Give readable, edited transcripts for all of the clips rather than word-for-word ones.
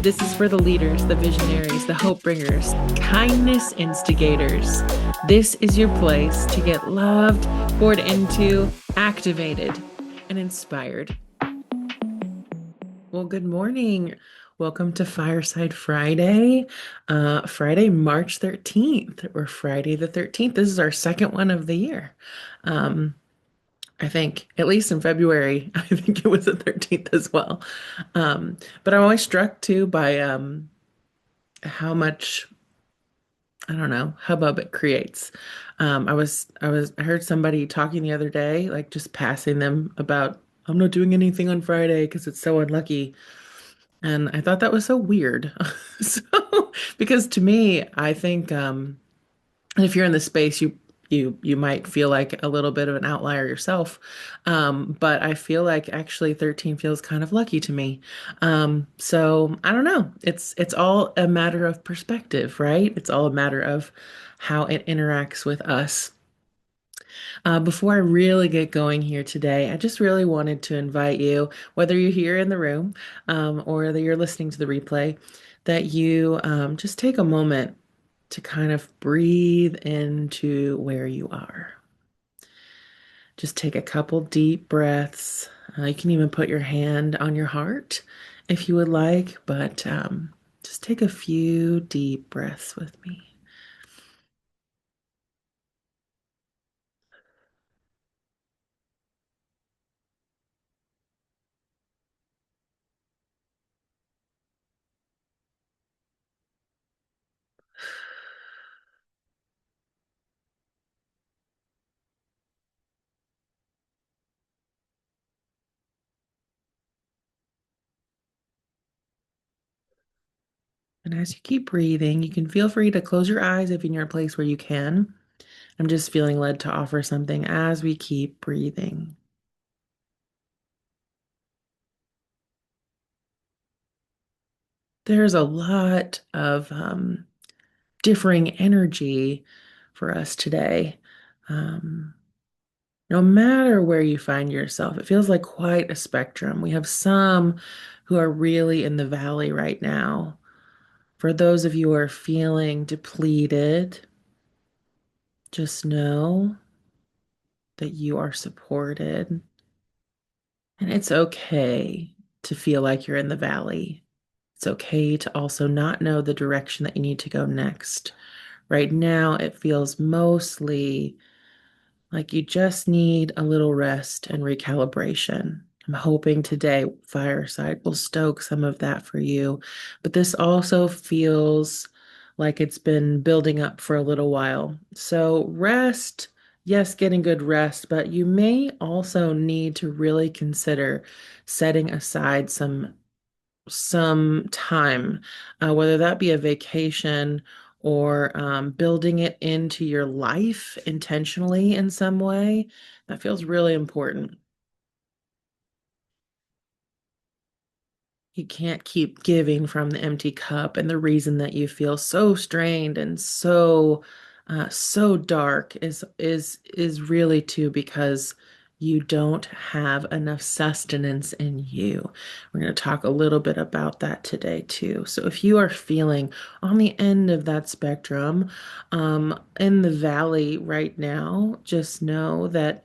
This is for the leaders, the visionaries, the hope bringers, kindness instigators. This is your place to get loved, poured into, activated, and inspired. Well, good morning. Welcome to Fireside Friday, Friday, March 13th, or Friday the 13th. This is our second one of the year. Um, I think, at least in February, I think it was the 13th as well. But I'm always struck too by how much, I don't know, hubbub it creates. I heard somebody talking the other day, like just passing them about, I'm not doing anything on Friday because it's so unlucky. And I thought that was so weird. So, because to me, I think if you're in the space, you might feel like a little bit of an outlier yourself. But I feel like actually 13 feels kind of lucky to me. So I don't know. It's all a matter of perspective, right? It's all a matter of how it interacts with us. Before I really get going here today, I just really wanted to invite you, whether you're here in the room or whether you're listening to the replay, that you just take a moment to kind of breathe into where you are. Just take a couple deep breaths. You can even put your hand on your heart if you would like, but just take a few deep breaths with me. And as you keep breathing, you can feel free to close your eyes if you're in a place where you can. I'm just feeling led to offer something as we keep breathing. There's a lot of differing energy for us today. Um, no matter where you find yourself, it feels like quite a spectrum. We have some who are really in the valley right now. For those of you who are feeling depleted, just know that you are supported. And it's okay to feel like you're in the valley. It's okay to also not know the direction that you need to go next. Right now, it feels mostly like you just need a little rest and recalibration. I'm hoping today Fireside will stoke some of that for you. But this also feels like it's been building up for a little while. So, rest, yes, getting good rest, but you may also need to really consider setting aside some time, whether that be a vacation or building it into your life intentionally in some way. That feels really important. You can't keep giving from the empty cup, and the reason that you feel so strained and so dark is really too because you don't have enough sustenance in you. We're going to talk a little bit about that today too. So if you are feeling on the end of that spectrum, in the valley right now, just know that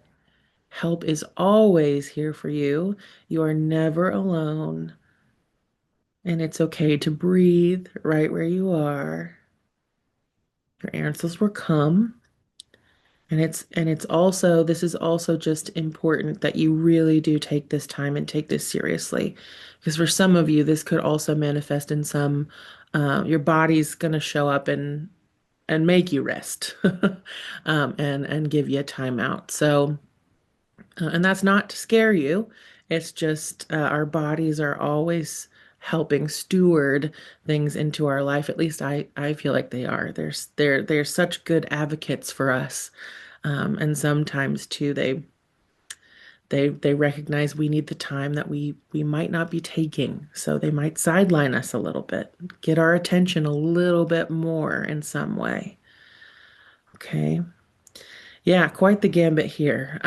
help is always here for you. You are never alone. And it's okay to breathe right where you are. Your answers will come. And it's also this is also just important that you really do take this time and take this seriously. Because for some of you, this could also manifest in some your body's gonna show up and make you rest and give you a timeout. So and that's not to scare you. It's just our bodies are always helping steward things into our life. At least I feel like they are. They're such good advocates for us. And sometimes too, they recognize we need the time that we might not be taking. So they might sideline us a little bit, get our attention a little bit more in some way. Okay. Yeah, quite the gambit here.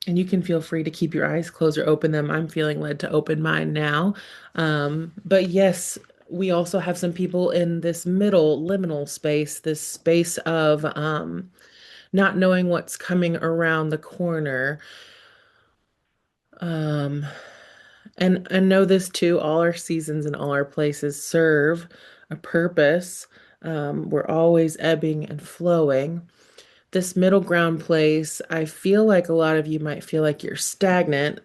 And you can feel free to keep your eyes closed or open them. I'm feeling led to open mine now. But yes, we also have some people in this middle liminal space, this space of not knowing what's coming around the corner. Um, and know this too, all our seasons and all our places serve a purpose. We're always ebbing and flowing. This middle ground place, I feel like a lot of you might feel like you're stagnant,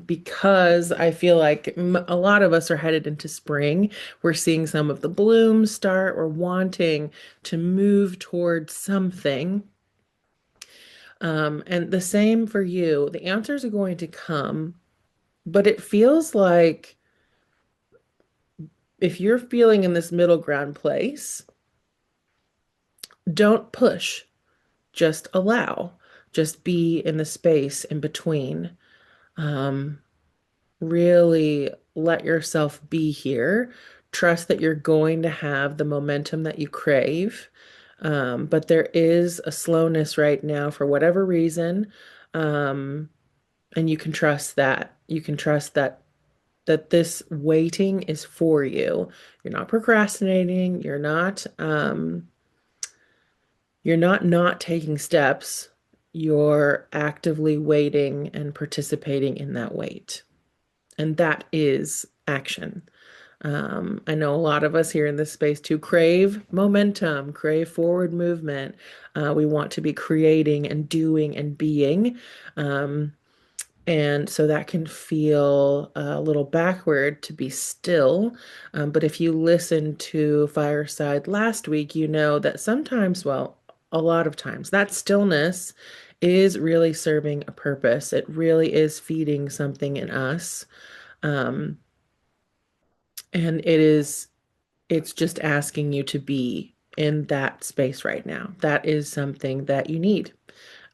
because I feel like a lot of us are headed into spring. We're seeing some of the blooms start. We're wanting to move towards something. And the same for you. The answers are going to come, but it feels like if you're feeling in this middle ground place, don't push, just allow, just be in the space in between. Um, really let yourself be here. Trust that you're going to have the momentum that you crave. But there is a slowness right now for whatever reason. Um, and you can trust that. You can trust that this waiting is for you. You're not procrastinating. You're not taking steps. You're actively waiting and participating in that wait. And that is action. I know a lot of us here in this space too crave momentum, crave forward movement. We want to be creating and doing and being. Um, and so that can feel a little backward to be still. But if you listen to Fireside last week, you know that sometimes, well, a lot of times, that stillness is really serving a purpose. It really is feeding something in us. Um, and it's just asking you to be in that space right now. That is something that you need.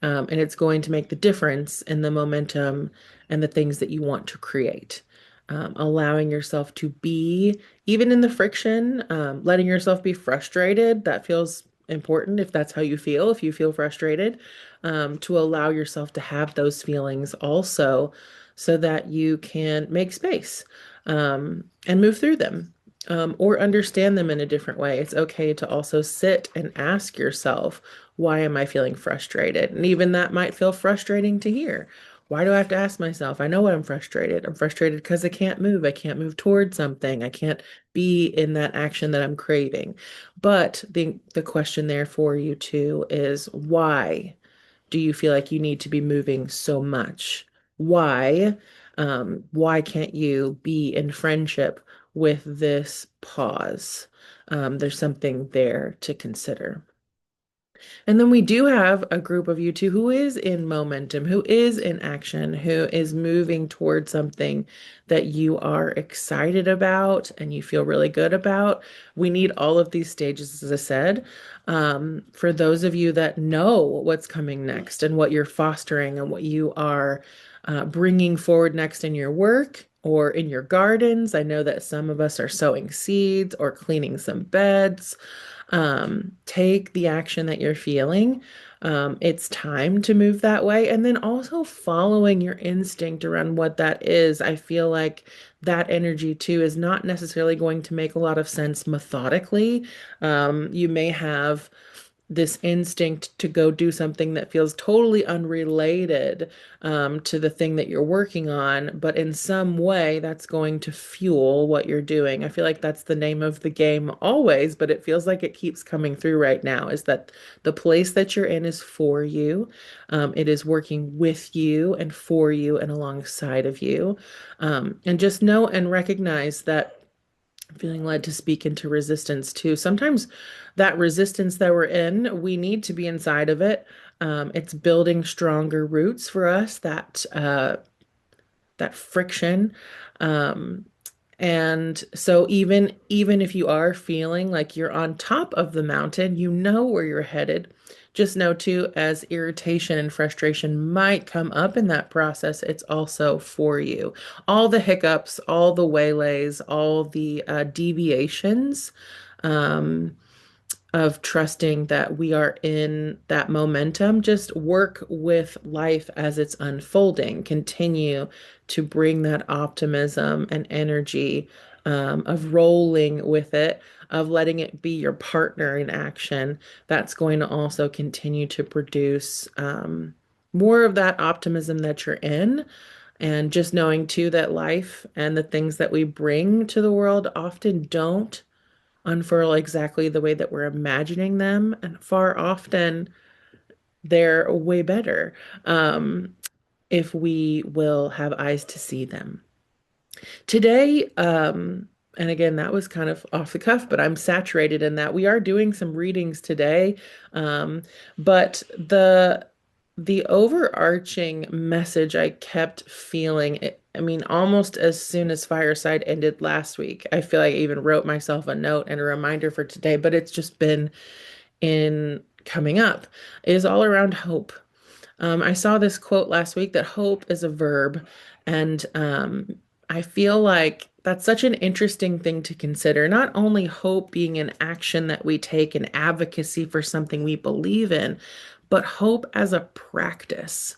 And it's going to make the difference in the momentum and the things that you want to create. Allowing yourself to be, even in the friction, letting yourself be frustrated, that feels important if that's how you feel, if you feel frustrated, to allow yourself to have those feelings also so that you can make space, and move through them. Or understand them in a different way. It's okay to also sit and ask yourself, why am I feeling frustrated? And even that might feel frustrating to hear. Why do I have to ask myself? I know what I'm frustrated. I'm frustrated because I can't move. I can't move towards something. I can't be in that action that I'm craving. But the question there for you too is, why do you feel like you need to be moving so much? Why? Why can't you be in friendship with this pause? There's something there to consider. And then we do have a group of you two who is in momentum, who is in action, who is moving towards something that you are excited about and you feel really good about. We need all of these stages, as I said. For those of you that know what's coming next and what you're fostering and what you are bringing forward next in your work or in your gardens. I know that some of us are sowing seeds or cleaning some beds. Take the action that you're feeling. It's time to move that way. And then also following your instinct around what that is. I feel like that energy too is not necessarily going to make a lot of sense methodically. You may have this instinct to go do something that feels totally unrelated, to the thing that you're working on, but in some way that's going to fuel what you're doing. I feel like that's the name of the game always, but it feels like it keeps coming through right now, is that the place that you're in is for you. It is working with you and for you and alongside of you. And just know and recognize that feeling led to speak into resistance too. Sometimes that resistance that we're in, we need to be inside of it. It's building stronger roots for us, that friction. Um, and so even if you are feeling like you're on top of the mountain, you know where you're headed. Just know too, as irritation and frustration might come up in that process, it's also for you. All the hiccups, all the waylays, all the deviations, um, of trusting that we are in that momentum. Just work with life as it's unfolding. Continue to bring that optimism and energy of rolling with it, of letting it be your partner in action. That's going to also continue to produce more of that optimism that you're in. And just knowing too that life and the things that we bring to the world often don't unfurl exactly the way that we're imagining them, and far often they're way better um, if we will have eyes to see them. Today, and again, that was kind of off the cuff, but I'm saturated in that. We are doing some readings today, um, but the overarching message I kept feeling, I mean, almost as soon as Fireside ended last week, I feel like I even wrote myself a note and a reminder for today, but it's just been in coming up, is all around hope. I saw this quote last week that hope is a verb, and I feel like that's such an interesting thing to consider. Not only hope being an action that we take, an advocacy for something we believe in, but hope as a practice.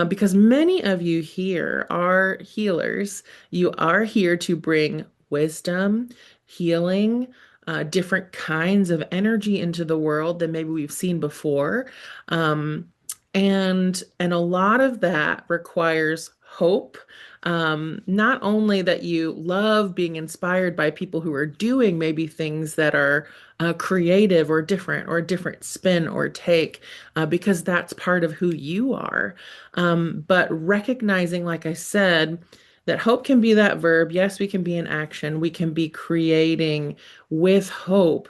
Because many of you here are healers. You are here to bring wisdom, healing, different kinds of energy into the world than maybe we've seen before. Um, and a lot of that requires hope. Not only that you love being inspired by people who are doing maybe things that are creative or a different spin or take, because that's part of who you are. But recognizing, like I said, that hope can be that verb. Yes, we can be in action. We can be creating with hope,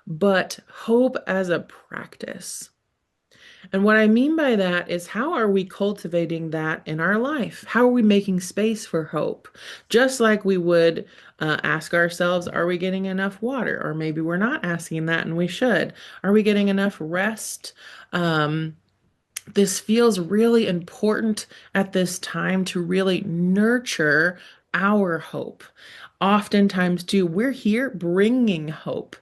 but hope as a practice. And what I mean by that is, how are we cultivating that in our life? How are we making space for hope? Just like we would ask ourselves, are we getting enough water? Or maybe we're not asking that and we should. Are we getting enough rest? Um, this feels really important at this time to really nurture our hope. Oftentimes, too, we're here bringing hope,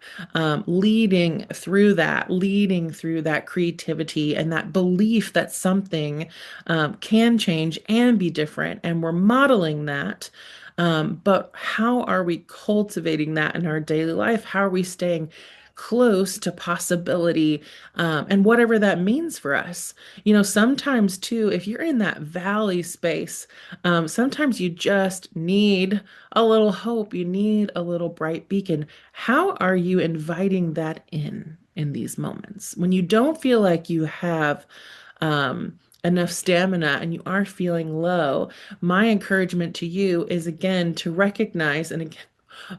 leading through that creativity and that belief that something can change and be different. And we're modeling that. But how are we cultivating that in our daily life? How are we staying close to possibility, and whatever that means for us? Sometimes too, if you're in that valley space, sometimes you just need a little hope. You need a little bright beacon. How are you inviting that in these moments when you don't feel like you have enough stamina and you are feeling low? My encouragement to you is, again, to recognize, and again,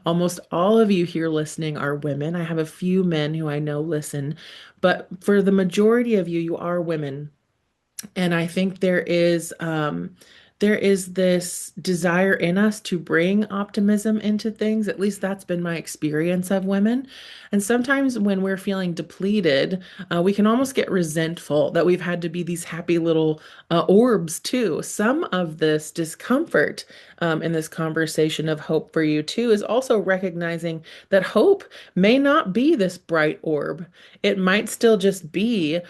almost all of you here listening are women. I have a few men who I know listen, but for the majority of you, you are women. And I think there is this desire in us to bring optimism into things. At least that's been my experience of women. And sometimes when we're feeling depleted, we can almost get resentful that we've had to be these happy little orbs too. Some of this discomfort in this conversation of hope for you too is also recognizing that hope may not be this bright orb. It might still just be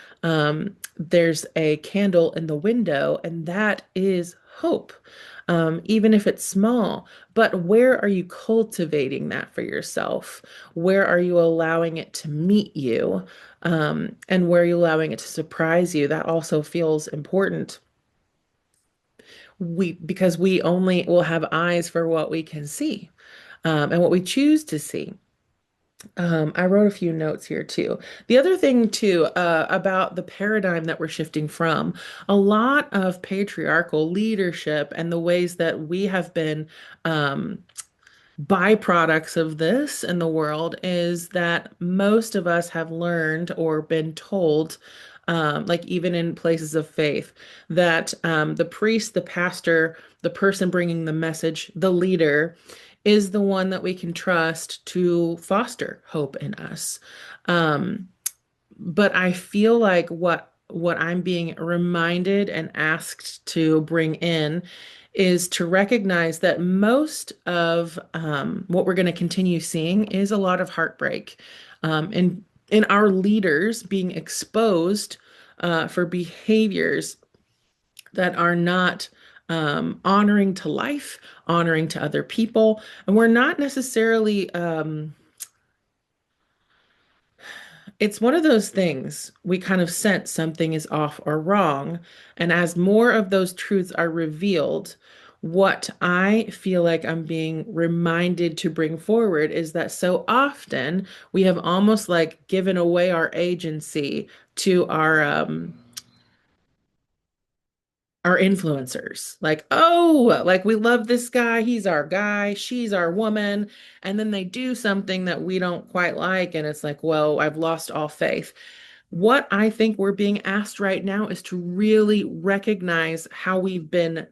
there's a candle in the window, and that is hope, even if it's small. But where are you cultivating that for yourself? Where are you allowing it to meet you? And where are you allowing it to surprise you? That also feels important. Because we only will have eyes for what we can see, and what we choose to see. I wrote a few notes here too. The other thing too, about the paradigm that we're shifting from, a lot of patriarchal leadership and the ways that we have been byproducts of this in the world is that most of us have learned or been told, like even in places of faith, that the priest, the pastor, the person bringing the message, the leader, is the one that we can trust to foster hope in us. Um, but I feel like what I'm being reminded and asked to bring in is to recognize that most of what we're going to continue seeing is a lot of heartbreak, in our leaders being exposed for behaviors that are not honoring to life, honoring to other people, and we're not necessarily it's one of those things we kind of sense something is off or wrong. And as more of those truths are revealed, what I feel like I'm being reminded to bring forward is that so often we have almost like given away our agency to our influencers. Like, oh, like we love this guy, he's our guy, she's our woman. And then they do something that we don't quite like. And it's like, well, I've lost all faith. What I think we're being asked right now is to really recognize how we've been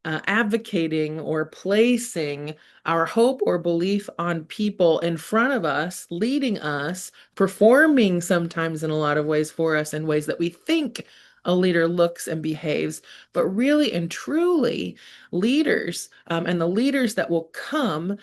advocating or placing our hope or belief on people in front of us, leading us, performing sometimes in a lot of ways for us in ways that we think a leader looks and behaves, but really and truly, leaders and the leaders that will come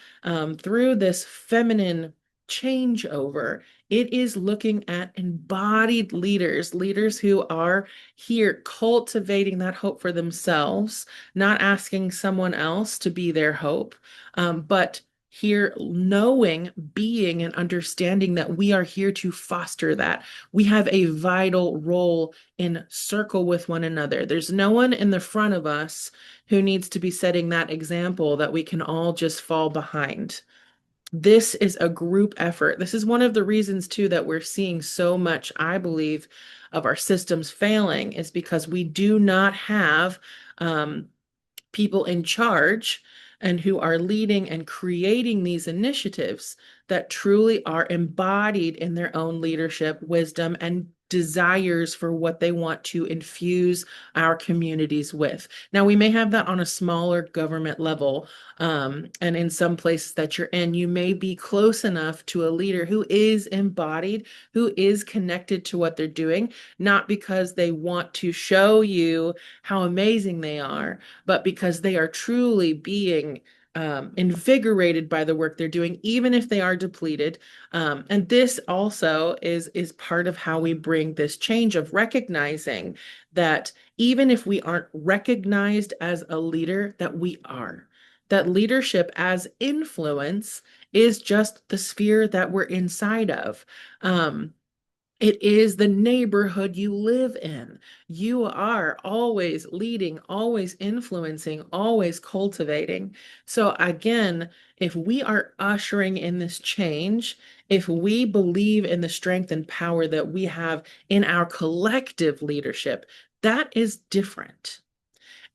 through this feminine changeover, it is looking at embodied leaders, leaders who are here cultivating that hope for themselves, not asking someone else to be their hope, but here knowing, being, and understanding that we are here to foster that. We have a vital role in circle with one another. There's no one in the front of us who needs to be setting that example that we can all just fall behind. This is a group effort. This is one of the reasons, too, that we're seeing so much, I believe, of our systems failing is because we do not have people in charge and who are leading and creating these initiatives that truly are embodied in their own leadership, wisdom, and desires for what they want to infuse our communities with. Now, we may have that on a smaller government level, and in some places that you're in, you may be close enough to a leader who is embodied, who is connected to what they're doing, not because they want to show you how amazing they are, but because they are truly being invigorated by the work they're doing, even if they are depleted. And this also is part of how we bring this change of recognizing that even if we aren't recognized as a leader, that we are. That leadership as influence is just the sphere that we're inside of. It is the neighborhood you live in. You are always leading, always influencing, always cultivating. So, again, if we are ushering in this change, if we believe in the strength and power that we have in our collective leadership, that is different.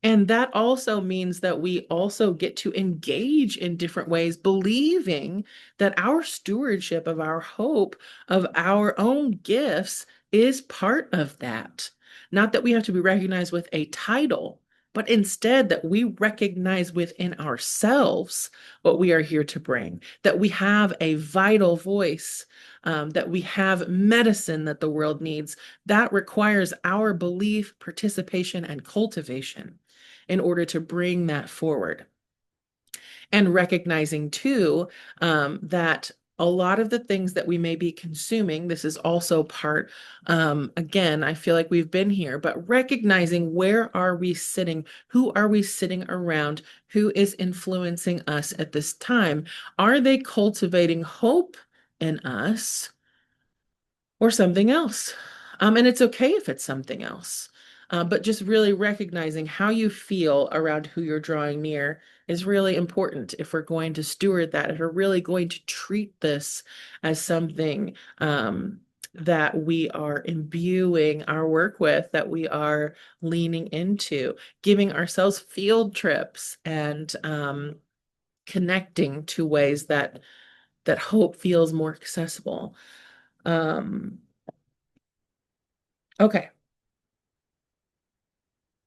And that also means that we also get to engage in different ways, believing that our stewardship of our hope, of our own gifts, is part of that. Not that we have to be recognized with a title, but instead that we recognize within ourselves what we are here to bring, that we have a vital voice, that we have medicine that the world needs. That requires our belief, participation, and cultivation in order to bring that forward. And recognizing too that a lot of the things that we may be consuming, this is also part, again, I feel like we've been here, but recognizing where are we sitting? Who are we sitting around? Who is influencing us at this time? Are they cultivating hope in us? Or something else. And it's okay if it's something else. But just really recognizing how you feel around who you're drawing near is really important if we're going to steward that, if we're really going to treat this as something that we are imbuing our work with, that we are leaning into, giving ourselves field trips and connecting to ways that hope feels more accessible. Um, Okay,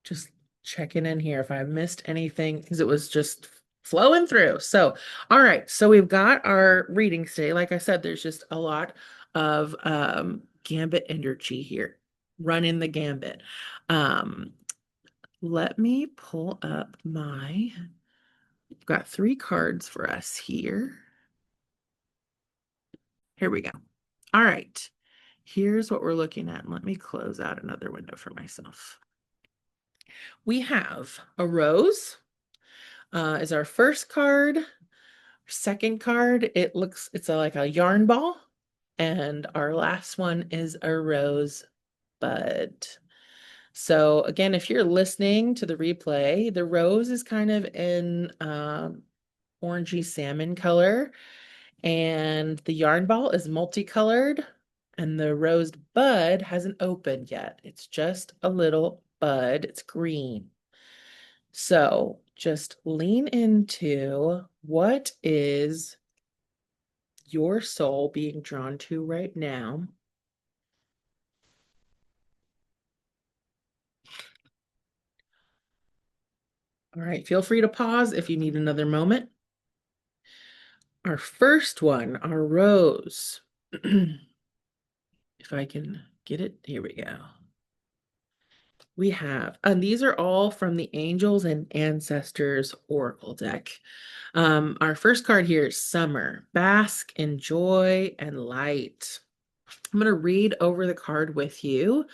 just checking in here if I missed anything because it was just flowing through. So, all right, so we've got our readings today. Like I said, there's just a lot of gambit energy here. Run in the gambit. Um, Let me pull up my, I've got three cards for us here. Here we go. All right. Here's what we're looking at. Let me close out another window for myself. We have a rose, is our first card. Second card, it's like a yarn ball. And our last one is a rose bud. So again, if you're listening to the replay, the rose is kind of in orangey salmon color, and the yarn ball is multicolored, and the rose bud hasn't opened yet. It's just a little bud. It's green. So just lean into what is your soul being drawn to right now. All right, feel free to pause if you need another moment. Our first one, our rose. If I can get it, here we go. We have, and these are all from the Angels and Ancestors Oracle deck. Our first card here is Summer, bask in joy and light. I'm going to read over the card with you.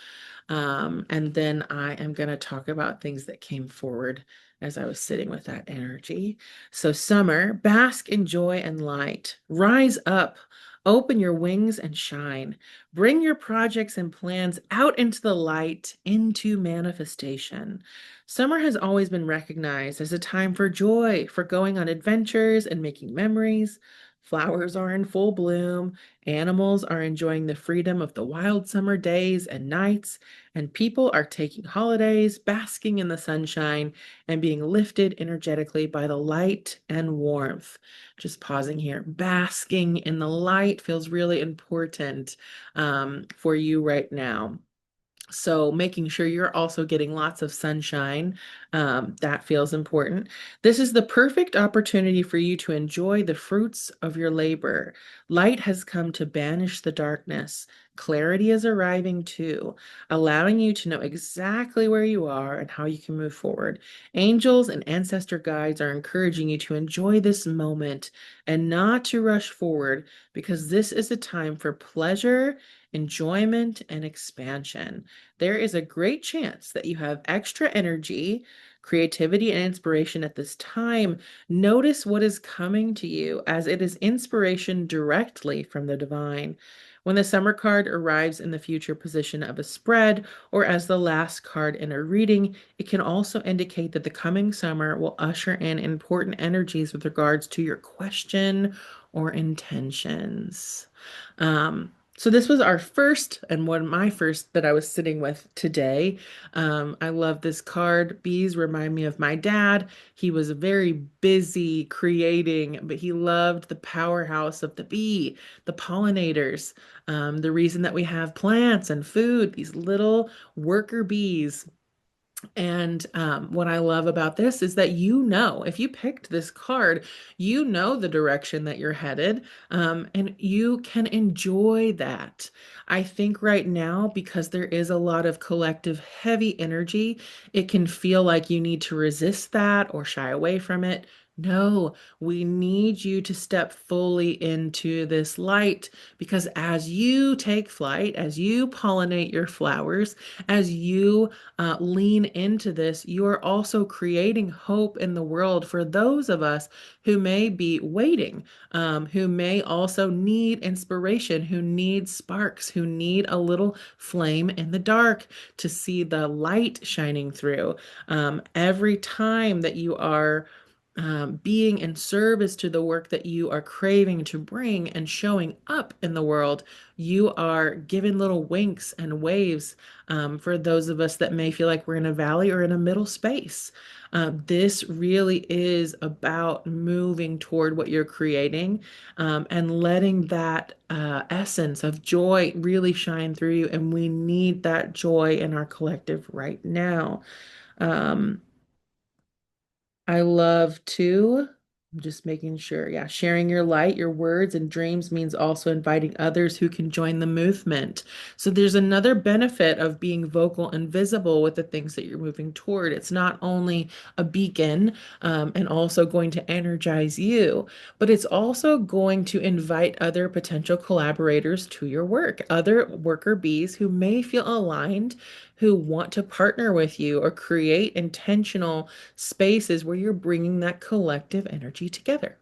And then I am going to talk about things that came forward as I was sitting with that energy. So, summer, bask in joy and light. Rise up, open your wings and shine. Bring your projects and plans out into the light, into manifestation. Summer has always been recognized as a time for joy, for going on adventures and making memories. Flowers are in full bloom. Animals are enjoying the freedom of the wild summer days and nights, and people are taking holidays, basking in the sunshine, and being lifted energetically by the light and warmth. Just pausing here. Basking in the light feels really important for you right now. So making sure you're also getting lots of sunshine, that feels important. This is the perfect opportunity for you to enjoy the fruits of your labor. Light has come to banish the darkness. Clarity is arriving too, allowing you to know exactly where you are and how you can move forward. Angels and ancestor guides are encouraging you to enjoy this moment and not to rush forward, because this is a time for pleasure, enjoyment, and expansion. There is a great chance that you have extra energy, creativity, and inspiration at this time. Notice what is coming to you, as it is inspiration directly from the divine. When the summer card arrives in the future position of a spread or as the last card in a reading, it can also indicate that the coming summer will usher in important energies with regards to your question or intentions. So this was our first, and one of my first that I was sitting with today. I love this card. Bees remind me of my dad. He was very busy creating, but he loved the powerhouse of the bee, the pollinators. The reason that we have plants and food, these little worker bees. And what I love about this is that, if you picked this card, you know the direction that you're headed, and you can enjoy that. I think right now, because there is a lot of collective heavy energy, it can feel like you need to resist that or shy away from it. No, we need you to step fully into this light, because as you take flight, as you pollinate your flowers, as you lean into this, you are also creating hope in the world for those of us who may be waiting, who may also need inspiration, who need sparks, who need a little flame in the dark to see the light shining through. Every time that you are being in service to the work that you are craving to bring and showing up in the world, you are giving little winks and waves, for those of us that may feel like we're in a valley or in a middle space. This really is about moving toward what you're creating, and letting that essence of joy really shine through you. And we need that joy in our collective right now. Um, I love to. I'm just making sure. Yeah. Sharing your light, your words, and dreams means also inviting others who can join the movement. So there's another benefit of being vocal and visible with the things that you're moving toward. It's not only a beacon, and also going to energize you, but it's also going to invite other potential collaborators to your work, other worker bees who may feel aligned, who want to partner with you or create intentional spaces where you're bringing that collective energy together.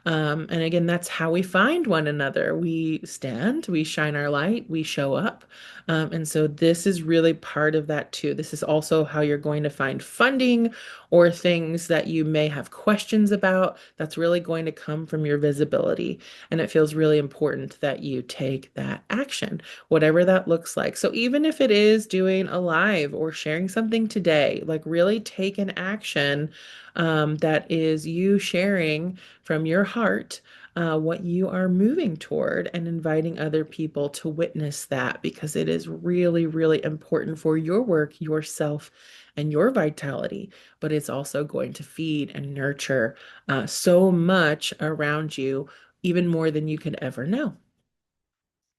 And again, that's how we find one another. We stand, we shine our light, we show up. And so this is really part of that too. This is also how you're going to find funding or things that you may have questions about. That's really going to come from your visibility. And it feels really important that you take that action, whatever that looks like. So even if it is doing a live or sharing something today, like really take an action that is you sharing from your heart what you are moving toward and inviting other people to witness that because it is really, really important for your work, yourself, and your vitality. But it's also going to feed and nurture so much around you, even more than you could ever know.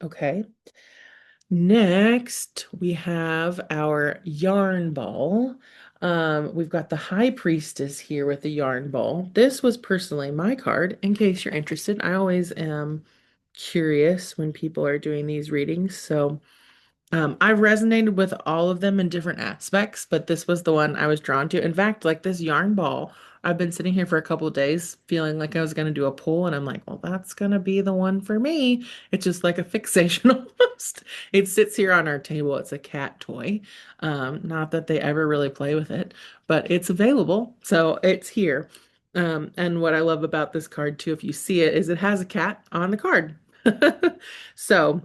Okay. Next, we have our yarn ball. We've got the High Priestess here with the yarn ball. This was personally my card, in case you're interested. I always am curious when people are doing these readings. So I've resonated with all of them in different aspects, but this was the one I was drawn to. In fact, like this yarn ball, I've been sitting here for a couple of days feeling like I was going to do a pull, and I'm like, well, that's going to be the one for me. It's just like a fixation almost. It sits here on our table. It's a cat toy. Not that they ever really play with it, but it's available. So it's here. And what I love about this card too, if you see it, is it has a cat on the card. So,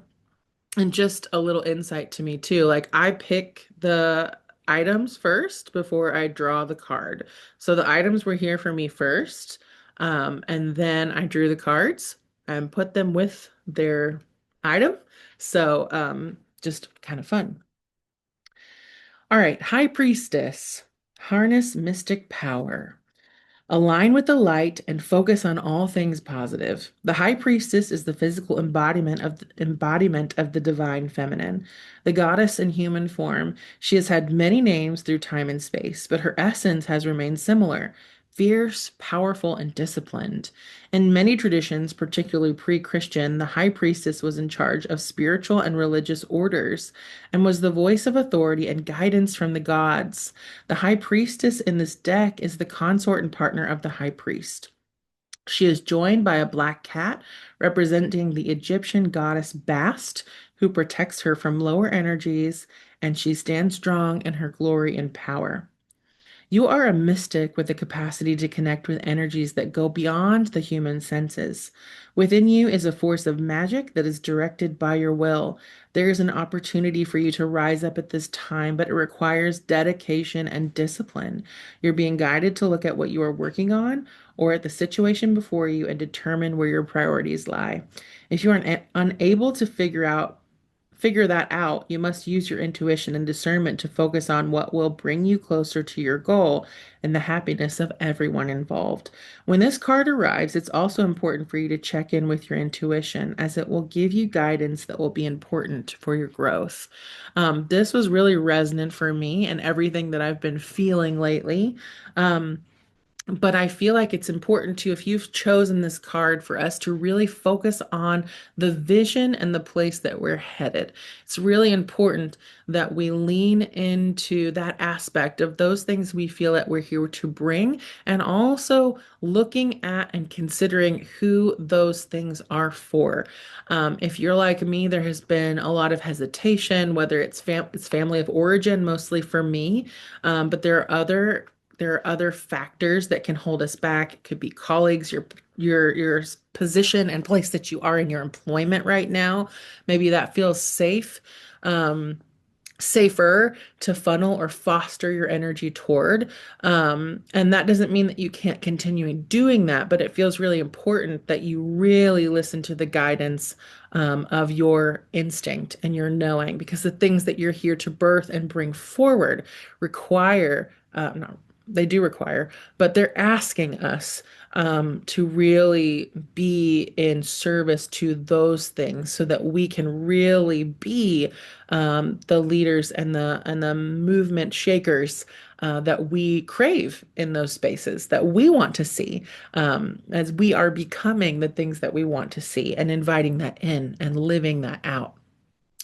and just a little insight to me too, like I pick the items first before I draw the card. So the items were here for me first, and then I drew the cards and put them with their item. So just kind of fun. All right, High Priestess, harness mystic power. Align with the light and focus on all things positive. The high priestess is the physical embodiment of the divine feminine, the goddess in human form. She has had many names through time and space, but her essence has remained similar. Fierce, powerful, and disciplined. In many traditions, particularly pre-Christian, the high priestess was in charge of spiritual and religious orders and was the voice of authority and guidance from the gods. The high priestess in this deck is the consort and partner of the high priest. She is joined by a black cat representing the Egyptian goddess Bast, who protects her from lower energies, and she stands strong in her glory and power. You are a mystic with the capacity to connect with energies that go beyond the human senses. Within you is a force of magic that is directed by your will. There is an opportunity for you to rise up at this time, but it requires dedication and discipline. You're being guided to look at what you are working on or at the situation before you and determine where your priorities lie. If you are unable to figure that out, you must use your intuition and discernment to focus on what will bring you closer to your goal and the happiness of everyone involved. When this card arrives, it's also important for you to check in with your intuition as it will give you guidance that will be important for your growth. This was really resonant for me and everything that I've been feeling lately. But I feel like it's important to, if you've chosen this card, for us to really focus on the vision and the place that we're headed. It's really important that we lean into that aspect of those things we feel that we're here to bring, and also looking at and considering who those things are for. If you're like me, there has been a lot of hesitation, whether it's family of origin, mostly for me, but there are other factors that can hold us back. It could be colleagues, your position and place that you are in your employment right now. Maybe that feels um, safer to funnel or foster your energy toward. And that doesn't mean that you can't continue in doing that, but it feels really important that you really listen to the guidance of your instinct and your knowing, because the things that you're here to birth and bring forward require, not they do require, but they're asking us to really be in service to those things so that we can really be the leaders and the movement shakers that we crave in those spaces that we want to see as we are becoming the things that we want to see and inviting that in and living that out.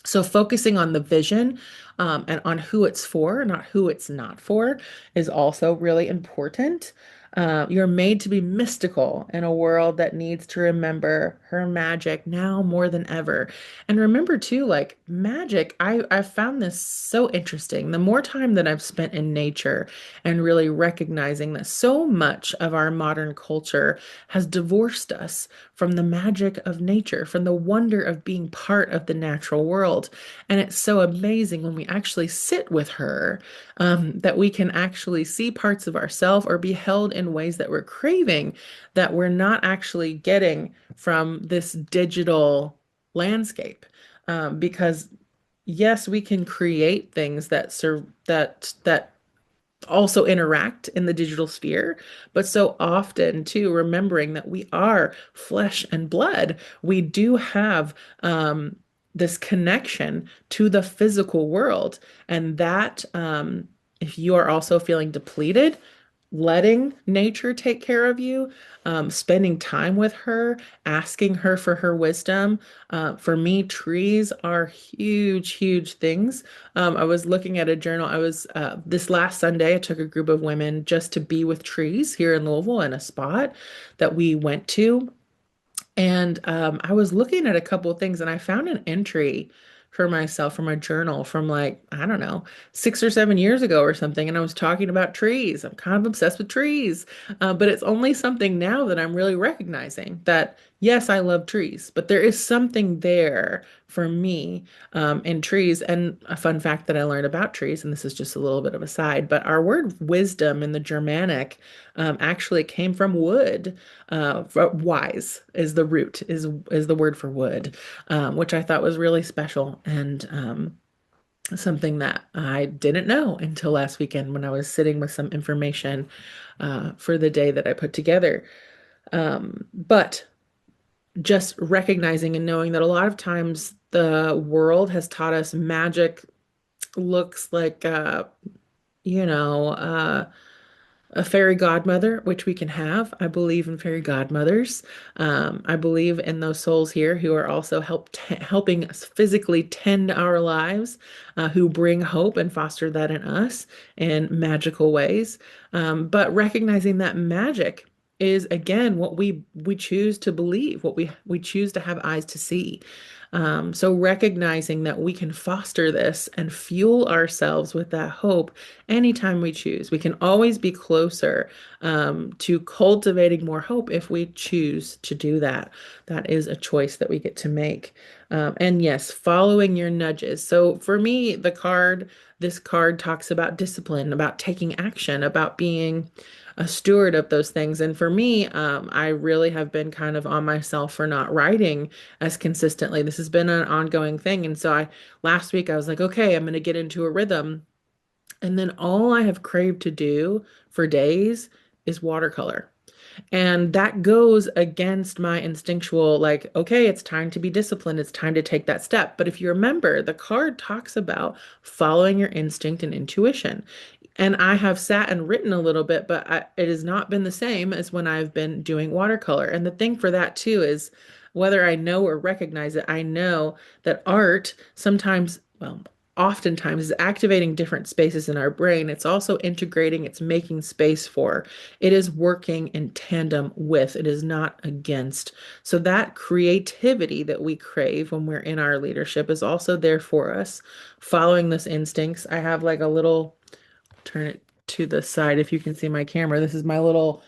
So focusing on the vision and on who it's for, not who it's not for, is also really important. You're made to be mystical in a world that needs to remember her magic now more than ever. And remember too, like magic, I found this so interesting. The more time that I've spent in nature and really recognizing that so much of our modern culture has divorced us from the magic of nature, from the wonder of being part of the natural world. And it's so amazing when we actually sit with her, that we can actually see parts of ourselves or be held in ways that we're craving that we're not actually getting from this digital landscape. Because yes, we can create things that serve that also interact in the digital sphere, but so often too, remembering that we are flesh and blood, we do have this connection to the physical world, and that if you are also feeling depleted, letting nature take care of you, spending time with her, asking her for her wisdom. For me, trees are huge, huge things. I was looking at a journal. I was this last Sunday, I took a group of women just to be with trees here in Louisville in a spot that we went to. And I was looking at a couple of things and I found an entry for myself from a journal from like, I don't know, 6 or 7 years ago or something. And I was talking about trees. I'm kind of obsessed with trees. But it's only something now that I'm really recognizing that, yes, I love trees, but there is something there for me in trees. And a fun fact that I learned about trees, and this is just a little bit of a side, but our word wisdom in the Germanic actually came from wood. Wise is the root, is the word for wood, which I thought was really special and something that I didn't know until last weekend when I was sitting with some information for the day that I put together. But just recognizing and knowing that a lot of times the world has taught us magic looks like, you know, a fairy godmother, which we can have. I believe in fairy godmothers. I believe in those souls here who are also helping us physically tend our lives, who bring hope and foster that in us in magical ways. But recognizing that magic is again what we choose to believe, what we choose to have eyes to see. So recognizing that we can foster this and fuel ourselves with that hope anytime we choose. We can always be closer to cultivating more hope if we choose to do that. That is a choice that we get to make. And yes, following your nudges. So for me, this card talks about discipline, about taking action, about being a steward of those things. And for me, I really have been kind of on myself for not writing as consistently. This has been an ongoing thing. And so last week I was like, okay, I'm going to get into a rhythm. And then all I have craved to do for days is watercolor. And that goes against my instinctual, like, okay, it's time to be disciplined. It's time to take that step. But if you remember, the card talks about following your instinct and intuition. And I have sat and written a little bit, but it has not been the same as when I've been doing watercolor. And the thing for that too is whether I know or recognize it, I know that art sometimes, well, oftentimes is activating different spaces in our brain. It's also integrating, it's making space for, it is working in tandem with, it is not against. So that creativity that we crave when we're in our leadership is also there for us, following those instincts. I have like a little, turn it to the side if you can see my camera. This is my little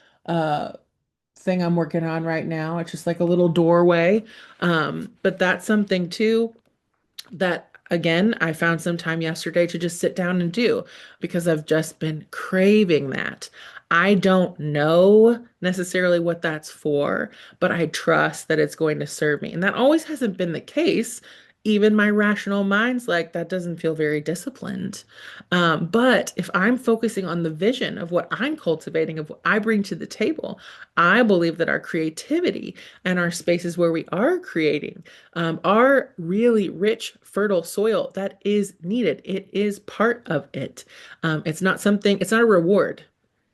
thing I'm working on right now. It's just like a little doorway. But that's something too that again, I found some time yesterday to just sit down and do because I've just been craving that. I don't know necessarily what that's for, but I trust that it's going to serve me. And that always hasn't been the case even my rational mind's like, that doesn't feel very disciplined. But if I'm focusing on the vision of what I'm cultivating, of what I bring to the table, I believe that our creativity and our spaces where we are creating are really rich, fertile soil that is needed. It is part of it. It's not something, it's not a reward.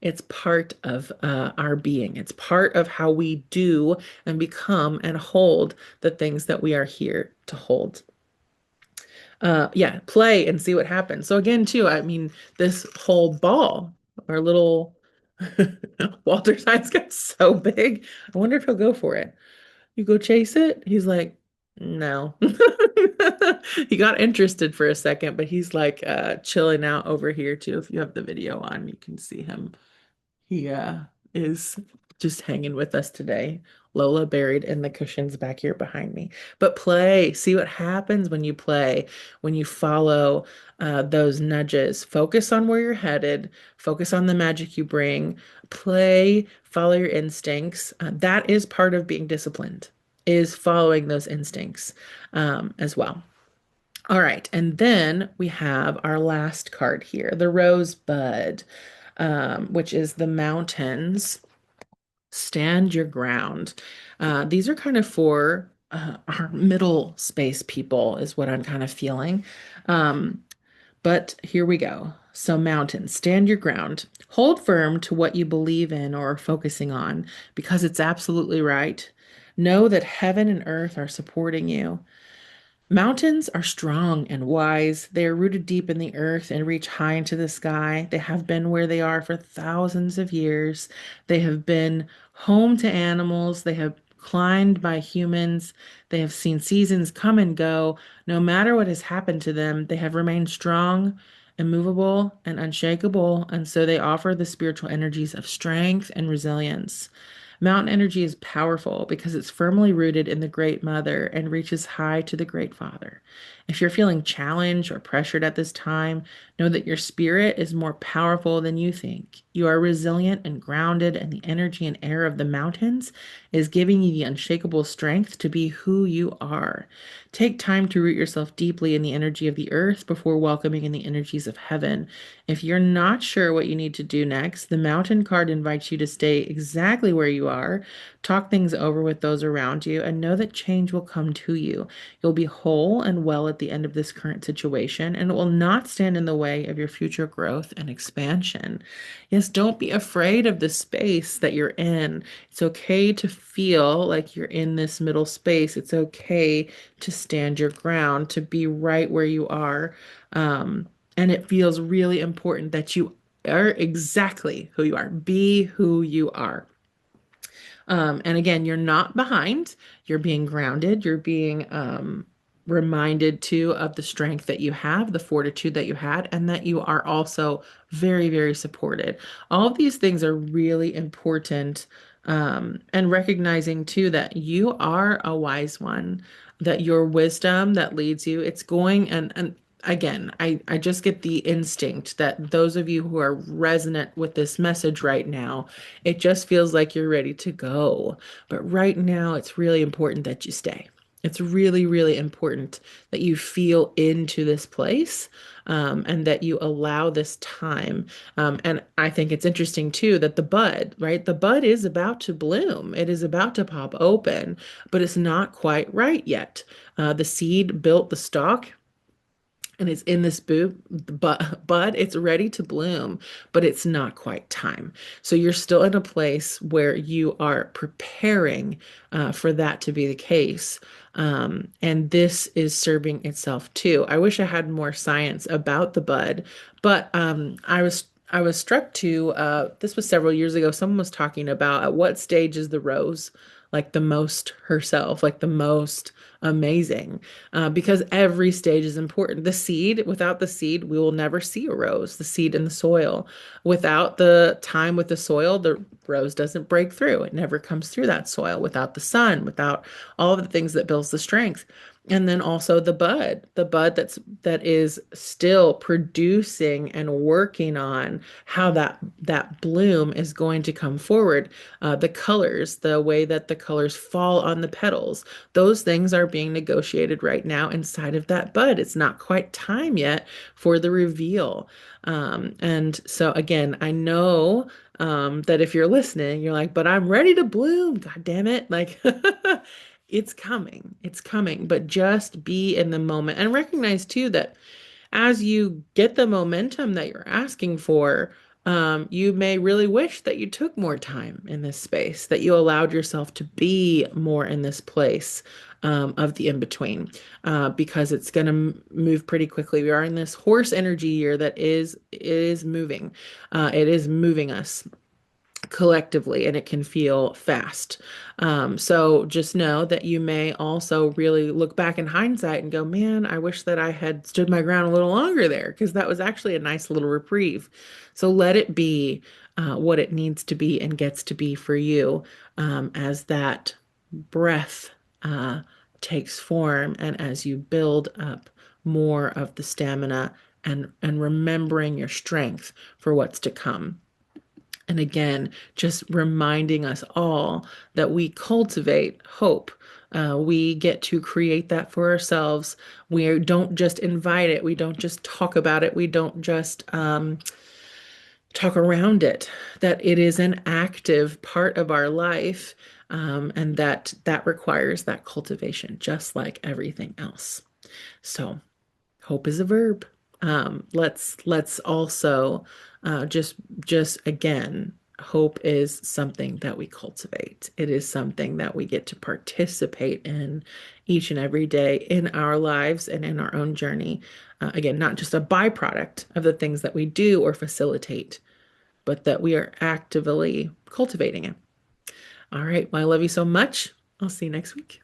It's part of our being. It's part of how we do and become and hold the things that we are here to hold. Yeah, play and see what happens. So again, too, I mean, this whole ball, our little Walter's eyes got so big. I wonder if he'll go for it. You go chase it? He's like, no. He got interested for a second, but he's like chilling out over here too. If you have the video on, you can see him. He is just hanging with us today. Lola buried in the cushions back here behind me. But play, see what happens when you play, when you follow those nudges. Focus on where you're headed, focus on the magic you bring, play, follow your instincts. That is part of being disciplined, is following those instincts as well. All right, and then we have our last card here, the rosebud, which is the mountains. Stand your ground. These are kind of for our middle space people, is what I'm kind of feeling. Um, but here we go. So, mountains, stand your ground. Hold firm to what you believe in or are focusing on because it's absolutely right. Know that heaven and earth are supporting you. Mountains are strong and wise. They are rooted deep in the earth and reach high into the sky. They have been where they are for thousands of years. They have been home to animals. They have climbed by humans. They have seen seasons come and go. No matter what has happened to them, they have remained strong, immovable, and unshakable. And so they offer the spiritual energies of strength and resilience. Mountain energy is powerful because it's firmly rooted in the Great Mother and reaches high to the Great Father. If you're feeling challenged or pressured at this time, know that your spirit is more powerful than you think. You are resilient and grounded, and the energy and air of the mountains is giving you the unshakable strength to be who you are. Take time to root yourself deeply in the energy of the earth before welcoming in the energies of heaven. If you're not sure what you need to do next, the mountain card invites you to stay exactly where you are, talk things over with those around you, and know that change will come to you. You'll be whole and well at the end of this current situation, and it will not stand in the way of your future growth and expansion. Yes, don't be afraid of the space that you're in. It's okay to feel like you're in this middle space. It's okay to stand your ground, to be right where you are. And it feels really important that you are exactly who you are. Be who you are. And again, you're not behind. You're being grounded. You're being reminded too of the strength that you have, the fortitude that you had, and that you are also very, very supported. All of these things are really important. And recognizing too that you are a wise one, that your wisdom that leads you, it's going and again, I just get the instinct that those of you who are resonant with this message right now, it just feels like you're ready to go. But right now, it's really important that you stay. It's really, really important that you feel into this place and that you allow this time. And I think it's interesting too that the bud, right? The bud is about to bloom. It is about to pop open, but it's not quite right yet. The seed built the stalk and it's in this bud, it's ready to bloom, but it's not quite time. So you're still in a place where you are preparing for that to be the case. And this is serving itself too. I wish I had more science about the bud, but I was struck to this was several years ago. Someone was talking about at what stage is the rose like the most herself, like the most amazing, because every stage is important. The seed, without the seed, we will never see a rose, the seed in the soil. Without the time with the soil, the rose doesn't break through. It never comes through that soil without the sun, without all of the things that builds the strength. And then also the bud that is still producing and working on how that bloom is going to come forward. The colors, the way that the colors fall on the petals, those things are being negotiated right now inside of that bud. It's not quite time yet for the reveal. And so again, I know that if you're listening, you're like, but I'm ready to bloom. God damn it. Like it's coming. It's coming. But just be in the moment and recognize too that as you get the momentum that you're asking for, you may really wish that you took more time in this space, that you allowed yourself to be more in this place of the in between, because it's going to move pretty quickly. We are in this horse energy year that is moving. It is moving us collectively and it can feel fast. So just know that you may also really look back in hindsight and go, man, I wish that I had stood my ground a little longer there because that was actually a nice little reprieve. So let it be what it needs to be and gets to be for you as that breath uh, takes form and as you build up more of the stamina and remembering your strength for what's to come. And again, just reminding us all that we cultivate hope. We get to create that for ourselves. We don't just invite it. We don't just talk about it. We don't just talk around it. That it is an active part of our life, and that requires that cultivation, just like everything else. So. Hope is a verb. Let's also just again, hope is something that we cultivate. It is something that we get to participate in each and every day in our lives and in our own journey. Again, not just a byproduct of the things that we do or facilitate, but that we are actively cultivating it. All right. Well, I love you so much. I'll see you next week.